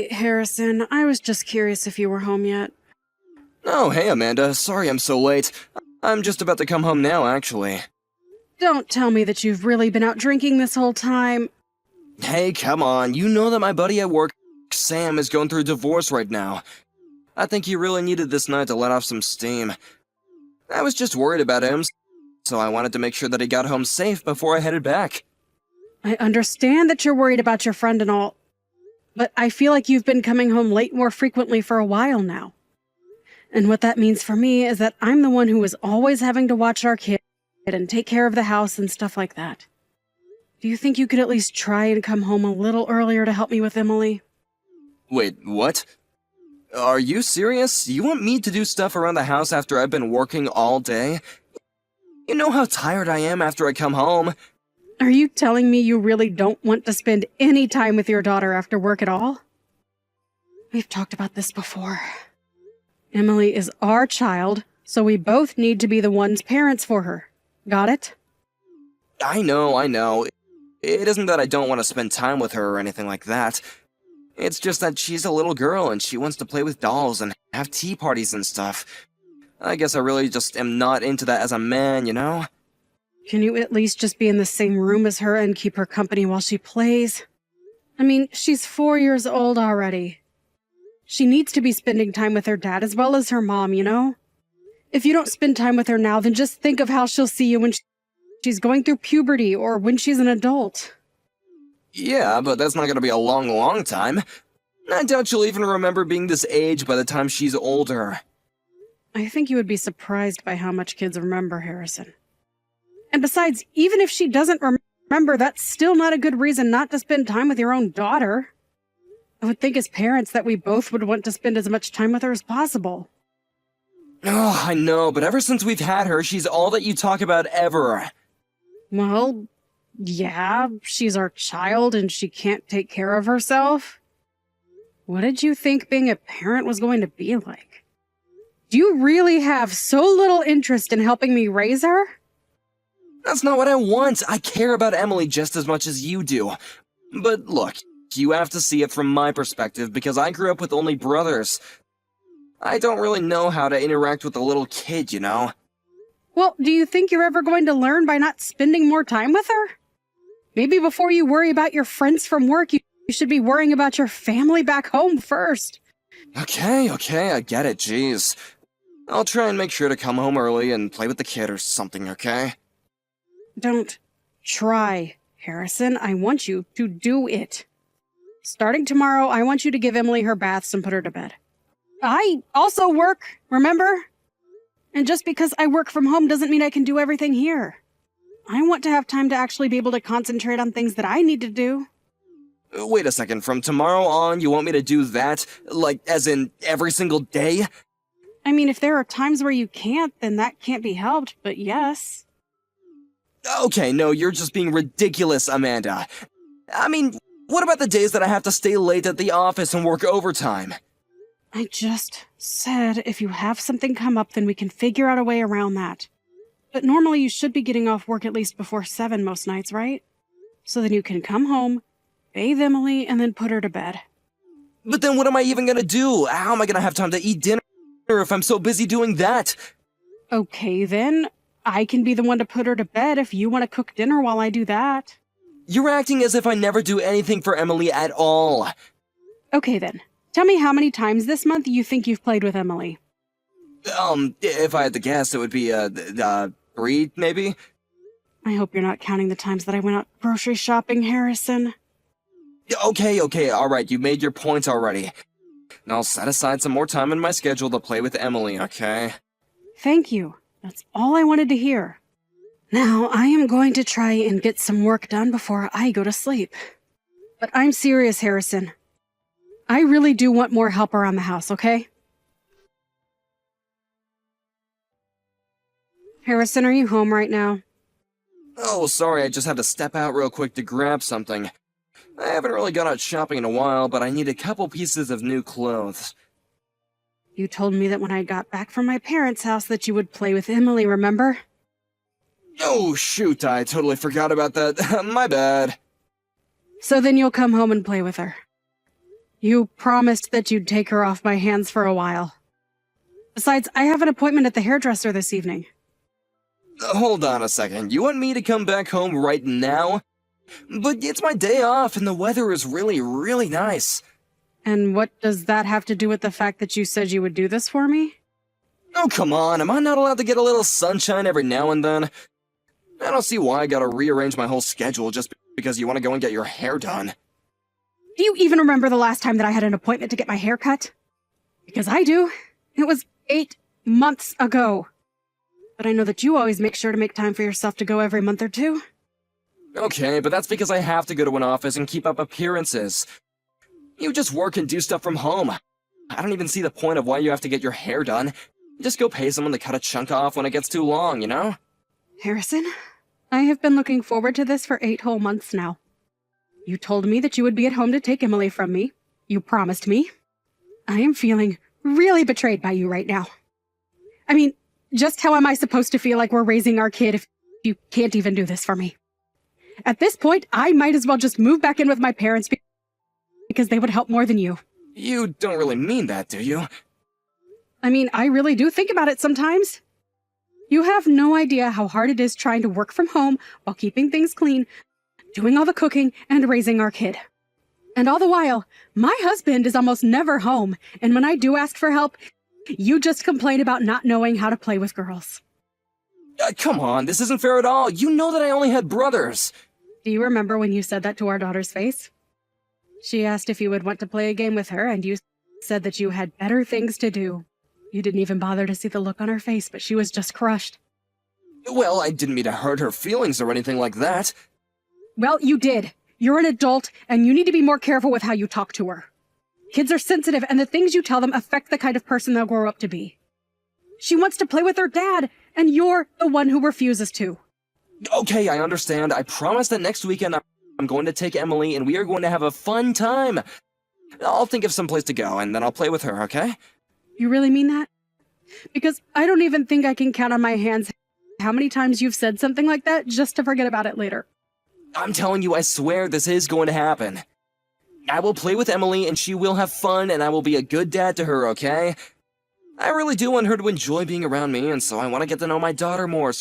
Hey, Harrison, I was just curious if you were home yet. Oh, hey Amanda, sorry I'm so late. I'm just about to come home now, actually. Don't tell me that you've really been out drinking this whole time. Hey, come on, you know that my buddy at work, Sam, is going through a divorce right now. I think he really needed this night to let off some steam. I was just worried about him, so I wanted to make sure that he got home safe before I headed back. I understand that you're worried about your friend and all, but I feel like you've been coming home late more frequently for a while now. And what that means for me is that I'm the one who is always having to watch our kid and take care of the house and stuff like that. Do you think you could at least try and come home a little earlier to help me with Emily? Wait, what? Are you serious? You want me to do stuff around the house after I've been working all day? You know how tired I am after I come home. Are you telling me you really don't want to spend any time with your daughter after work at all? We've talked about this before. Emily is our child, so we both need to be the ones parents for her. Got it? I know. It isn't that I don't want to spend time with her or anything like that. It's just that she's a little girl and she wants to play with dolls and have tea parties and stuff. I guess I really just am not into that as a man, you know? Can you at least just be in the same room as her and keep her company while she plays? I mean, she's 4 years old already. She needs to be spending time with her dad as well as her mom, you know? If you don't spend time with her now, then just think of how she'll see you when she's going through puberty or when she's an adult. Yeah, but that's not gonna be a long time. I doubt she'll even remember being this age by the time she's older. I think you would be surprised by how much kids remember, Harrison. And besides, even if she doesn't remember, that's still not a good reason not to spend time with your own daughter. I would think as parents that we both would want to spend as much time with her as possible. Oh, I know, but ever since we've had her, she's all that you talk about ever. Well, yeah, she's our child and she can't take care of herself. What did you think being a parent was going to be like? Do you really have so little interest in helping me raise her? That's not what I want. I care about Emily just as much as you do. But look, you have to see it from my perspective because I grew up with only brothers. I don't really know how to interact with a little kid, you know? Well, do you think you're ever going to learn by not spending more time with her? Maybe before you worry about your friends from work, you should be worrying about your family back home first. Okay, I get it, jeez. I'll try and make sure to come home early and play with the kid or something, okay? Don't try, Harrison. I want you to do it. Starting tomorrow, I want you to give Emily her baths and put her to bed. I also work, remember? And just because I work from home doesn't mean I can do everything here. I want to have time to actually be able to concentrate on things that I need to do. Wait a second, from tomorrow on, you want me to do that? Like, as in, every single day? I mean, if there are times where you can't, then that can't be helped, but yes. Okay, no, you're just being ridiculous, Amanda. I mean, what about the days that I have to stay late at the office and work overtime? I just said if you have something come up, then we can figure out a way around that. But normally you should be getting off work at least before 7 most nights, right? So then you can come home, bathe Emily, and then put her to bed. But then what am I even gonna do? How am I gonna have time to eat dinner if I'm so busy doing that? Okay, then. I can be the one to put her to bed if you want to cook dinner while I do that. You're acting as if I never do anything for Emily at all. Okay, then. Tell me how many times this month you think you've played with Emily. If I had to guess, it would be, 3, maybe? I hope you're not counting the times that I went out grocery shopping, Harrison. Okay, alright, you made your point already. Now I'll set aside some more time in my schedule to play with Emily, okay? Thank you. That's all I wanted to hear. Now, I am going to try and get some work done before I go to sleep. But I'm serious, Harrison. I really do want more help around the house, okay? Harrison, are you home right now? Oh, sorry, I just had to step out real quick to grab something. I haven't really gone out shopping in a while, but I need a couple pieces of new clothes. You told me that when I got back from my parents' house that you would play with Emily, remember? Oh, shoot, I totally forgot about that. My bad. So then you'll come home and play with her. You promised that you'd take her off my hands for a while. Besides, I have an appointment at the hairdresser this evening. Hold on a second, you want me to come back home right now? But it's my day off and the weather is really, really nice. And what does that have to do with the fact that you said you would do this for me? Oh, come on, am I not allowed to get a little sunshine every now and then? I don't see why I gotta rearrange my whole schedule just because you want to go and get your hair done. Do you even remember the last time that I had an appointment to get my hair cut? Because I do. It was 8 months ago. But I know that you always make sure to make time for yourself to go every month or two. Okay, but that's because I have to go to an office and keep up appearances. You just work and do stuff from home. I don't even see the point of why you have to get your hair done. Just go pay someone to cut a chunk off when it gets too long, you know? Harrison, I have been looking forward to this for 8 whole months now. You told me that you would be at home to take Emily from me. You promised me. I am feeling really betrayed by you right now. I mean, just how am I supposed to feel like we're raising our kid if you can't even do this for me? At this point, I might as well just move back in with my parents because they would help more than you. You don't really mean that, do you? I mean, I really do think about it sometimes. You have no idea how hard it is trying to work from home while keeping things clean, doing all the cooking, and raising our kid. And all the while, my husband is almost never home, and when I do ask for help, you just complain about not knowing how to play with girls. Come on, this isn't fair at all. You know that I only had brothers. Do you remember when you said that to our daughter's face? She asked if you would want to play a game with her, and you said that you had better things to do. You didn't even bother to see the look on her face, but she was just crushed. Well, I didn't mean to hurt her feelings or anything like that. Well, you did. You're an adult, and you need to be more careful with how you talk to her. Kids are sensitive, and the things you tell them affect the kind of person they'll grow up to be. She wants to play with her dad, and you're the one who refuses to. Okay, I understand. I promise that next weekend I'm going to take Emily, and we are going to have a fun time. I'll think of some place to go, and then I'll play with her, okay? You really mean that? Because I don't even think I can count on my hands how many times you've said something like that just to forget about it later. I'm telling you, I swear this is going to happen. I will play with Emily, and she will have fun, and I will be a good dad to her, okay? I really do want her to enjoy being around me, and so I want to get to know my daughter more.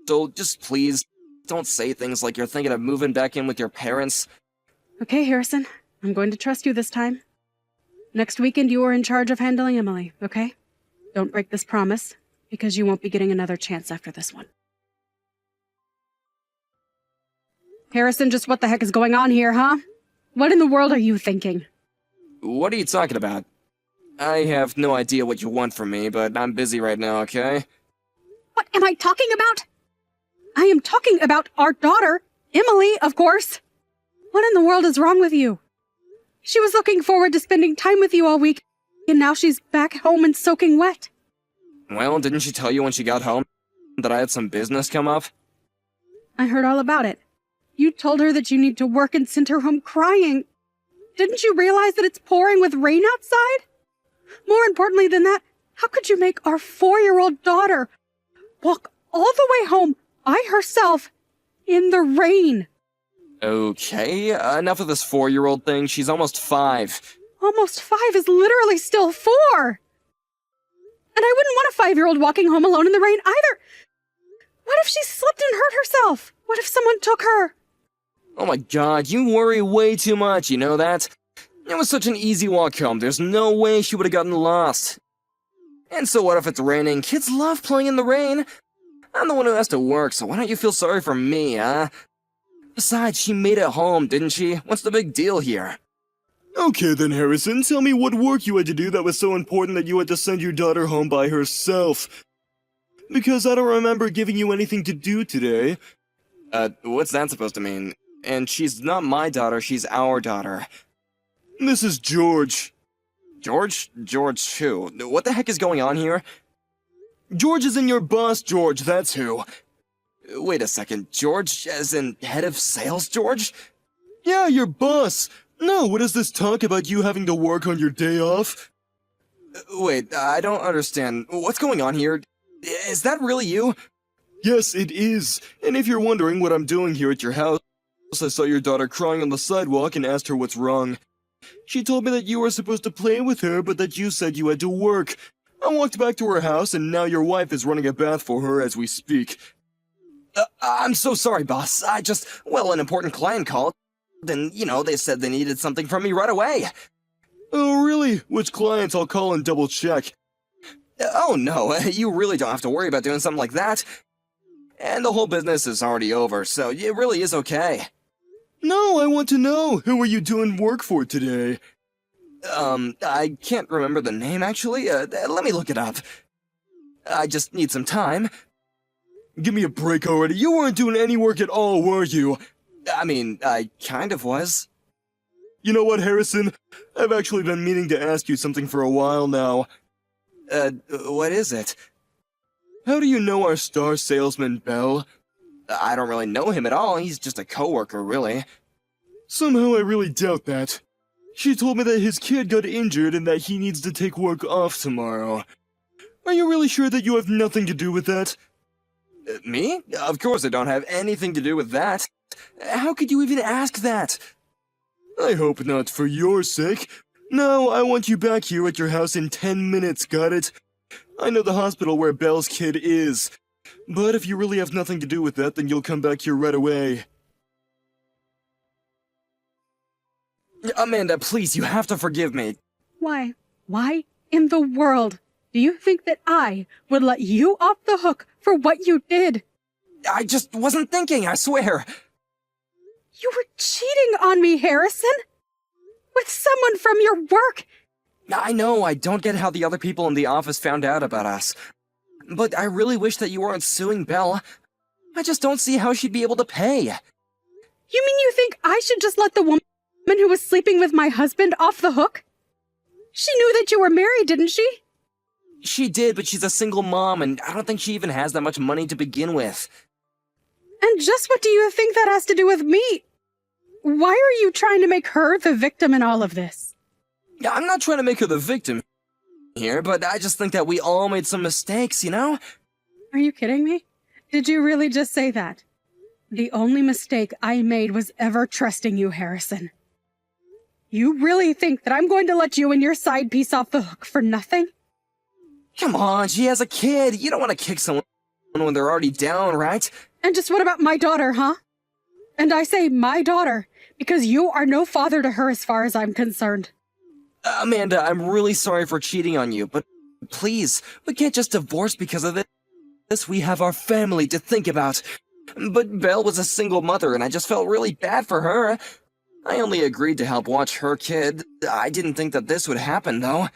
So just please, don't say things like you're thinking of moving back in with your parents. Okay, Harrison. I'm going to trust you this time. Next weekend, you are in charge of handling Emily, okay? Don't break this promise, because you won't be getting another chance after this one. Harrison, just what the heck is going on here, huh? What in the world are you thinking? What are you talking about? I have no idea what you want from me, but I'm busy right now, okay? What am I talking about? I am talking about our daughter, Emily, of course. What in the world is wrong with you? She was looking forward to spending time with you all week, and now she's back home and soaking wet. Well, didn't she tell you when she got home that I had some business come up? I heard all about it. You told her that you need to work and sent her home crying. Didn't you realize that it's pouring with rain outside? More importantly than that, how could you make our 4-year-old daughter walk all the way home by herself in the rain? Okay, enough of this 4-year-old thing. She's almost 5. Almost 5 is literally still 4. And I wouldn't want a 5-year-old walking home alone in the rain either. What if she slipped and hurt herself? What if someone took her? Oh my god, you worry way too much, you know that? It was such an easy walk home, there's no way she would have gotten lost. And so what if it's raining? Kids love playing in the rain. I'm the one who has to work, so why don't you feel sorry for me, huh? Besides, she made it home, didn't she? What's the big deal here? Okay then, Harrison, tell me what work you had to do that was so important that you had to send your daughter home by herself. Because I don't remember giving you anything to do today. What's that supposed to mean? And she's not my daughter, she's our daughter. This is George. George? George who? What the heck is going on here? George is in your boss, George, that's who. Wait a second, George as in head of sales, George? Yeah, your boss. No, what is this talk about you having to work on your day off? Wait, I don't understand. What's going on here? Is that really you? Yes, it is. And if you're wondering what I'm doing here at your house, I saw your daughter crying on the sidewalk and asked her what's wrong. She told me that you were supposed to play with her, but that you said you had to work. I walked back to her house, and now your wife is running a bath for her as we speak. I'm so sorry, boss. An important client called, and, they said they needed something from me right away. Oh, really? Which clients? I'll call and double check. Oh, no, you really don't have to worry about doing something like that. And the whole business is already over, so it really is okay. No, I want to know. Who are you doing work for today? I can't remember the name, actually. Let me look it up. I just need some time. Give me a break already. You weren't doing any work at all, were you? I mean, I kind of was. You know what, Harrison? I've actually been meaning to ask you something for a while now. What is it? How do you know our star salesman, Bell? I don't really know him at all. He's just a coworker, really. Somehow I really doubt that. She told me that his kid got injured and that he needs to take work off tomorrow. Are you really sure that you have nothing to do with that? Me? Of course I don't have anything to do with that. How could you even ask that? I hope not for your sake. No, I want you back here at your house in 10 minutes, got it? I know the hospital where Belle's kid is. But if you really have nothing to do with that, then you'll come back here right away. Amanda, please, you have to forgive me. Why? Why in the world do you think that I would let you off the hook for what you did? I just wasn't thinking, I swear. You were cheating on me, Harrison! With someone from your work! I know, I don't get how the other people in the office found out about us. But I really wish that you weren't suing Belle. I just don't see how she'd be able to pay. You mean you think I should just let the woman who was sleeping with my husband off the hook? She knew that you were married, didn't she? She did, but she's a single mom, and I don't think she even has that much money to begin with. And just what do you think that has to do with me? Why are you trying to make her the victim in all of this? I'm not trying to make her the victim here, but I just think that we all made some mistakes, you know? Are you kidding me? Did you really just say that? The only mistake I made was ever trusting you, Harrison. You really think that I'm going to let you and your side piece off the hook for nothing? Come on, she has a kid. You don't want to kick someone when they're already down, right? And just what about my daughter, huh? And I say my daughter, because you are no father to her as far as I'm concerned. Amanda, I'm really sorry for cheating on you, but please, we can't just divorce because of this. We have our family to think about. But Belle was a single mother, and I just felt really bad for her. I only agreed to help watch her kid. I didn't think that this would happen, though.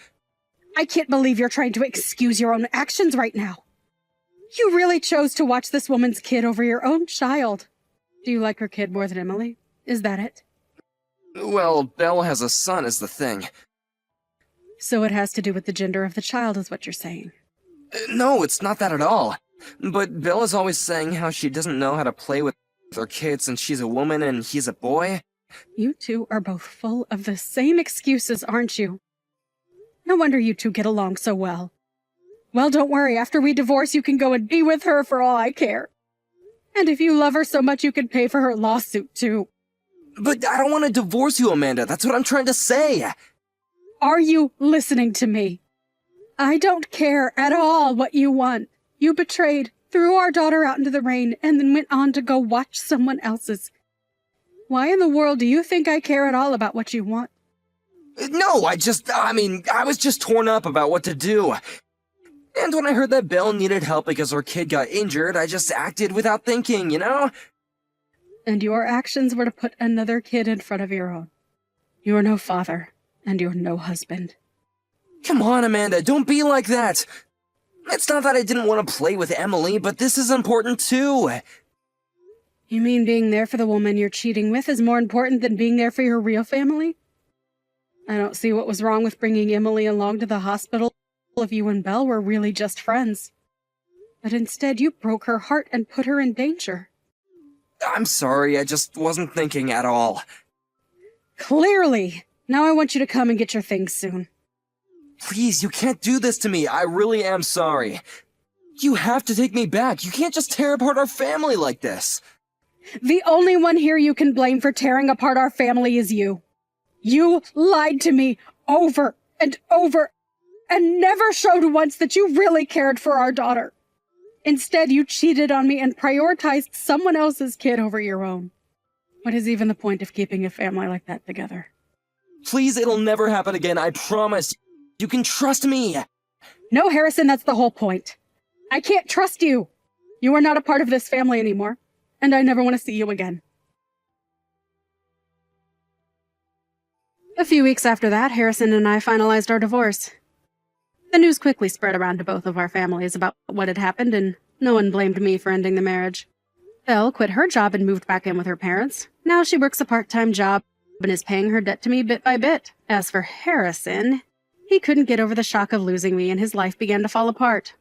I can't believe you're trying to excuse your own actions right now. You really chose to watch this woman's kid over your own child. Do you like her kid more than Emily? Is that it? Well, Belle has a son is the thing. So it has to do with the gender of the child, is what you're saying. No, it's not that at all. But Belle is always saying how she doesn't know how to play with her kids since she's a woman and he's a boy. You two are both full of the same excuses, aren't you? No wonder you two get along so well. Well, don't worry. After we divorce, you can go and be with her for all I care. And if you love her so much, you can pay for her lawsuit, too. But I don't want to divorce you, Amanda. That's what I'm trying to say. Are you listening to me? I don't care at all what you want. You betrayed, threw our daughter out into the rain, and then went on to go watch someone else's. Why in the world do you think I care at all about what you want? No, I was just torn up about what to do. And when I heard that Belle needed help because her kid got injured, I just acted without thinking, you know? And your actions were to put another kid in front of your own. You're no father, and you're no husband. Come on, Amanda, don't be like that. It's not that I didn't want to play with Emily, but this is important too. You mean being there for the woman you're cheating with is more important than being there for your real family? I don't see what was wrong with bringing Emily along to the hospital if you and Belle were really just friends. But instead, you broke her heart and put her in danger. I'm sorry, I just wasn't thinking at all. Clearly! Now I want you to come and get your things soon. Please, you can't do this to me. I really am sorry. You have to take me back. You can't just tear apart our family like this. The only one here you can blame for tearing apart our family is you. You lied to me over and over and never showed once that you really cared for our daughter. Instead, you cheated on me and prioritized someone else's kid over your own. What is even the point of keeping a family like that together? Please, it'll never happen again, I promise. You can trust me. No, Harrison, that's the whole point. I can't trust you. You are not a part of this family anymore, and I never want to see you again. A few weeks after that, Harrison and I finalized our divorce. The news quickly spread around to both of our families about what had happened, and no one blamed me for ending the marriage. Belle quit her job and moved back in with her parents. Now she works a part-time job and is paying her debt to me bit by bit. As for Harrison, he couldn't get over the shock of losing me, and his life began to fall apart.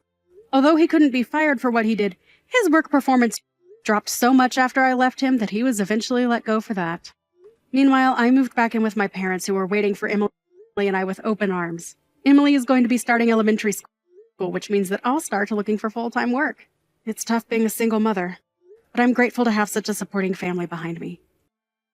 Although he couldn't be fired for what he did, his work performance dropped so much after I left him that he was eventually let go for that. Meanwhile, I moved back in with my parents, who were waiting for Emily and I with open arms. Emily is going to be starting elementary school, which means that I'll start looking for full-time work. It's tough being a single mother, but I'm grateful to have such a supporting family behind me.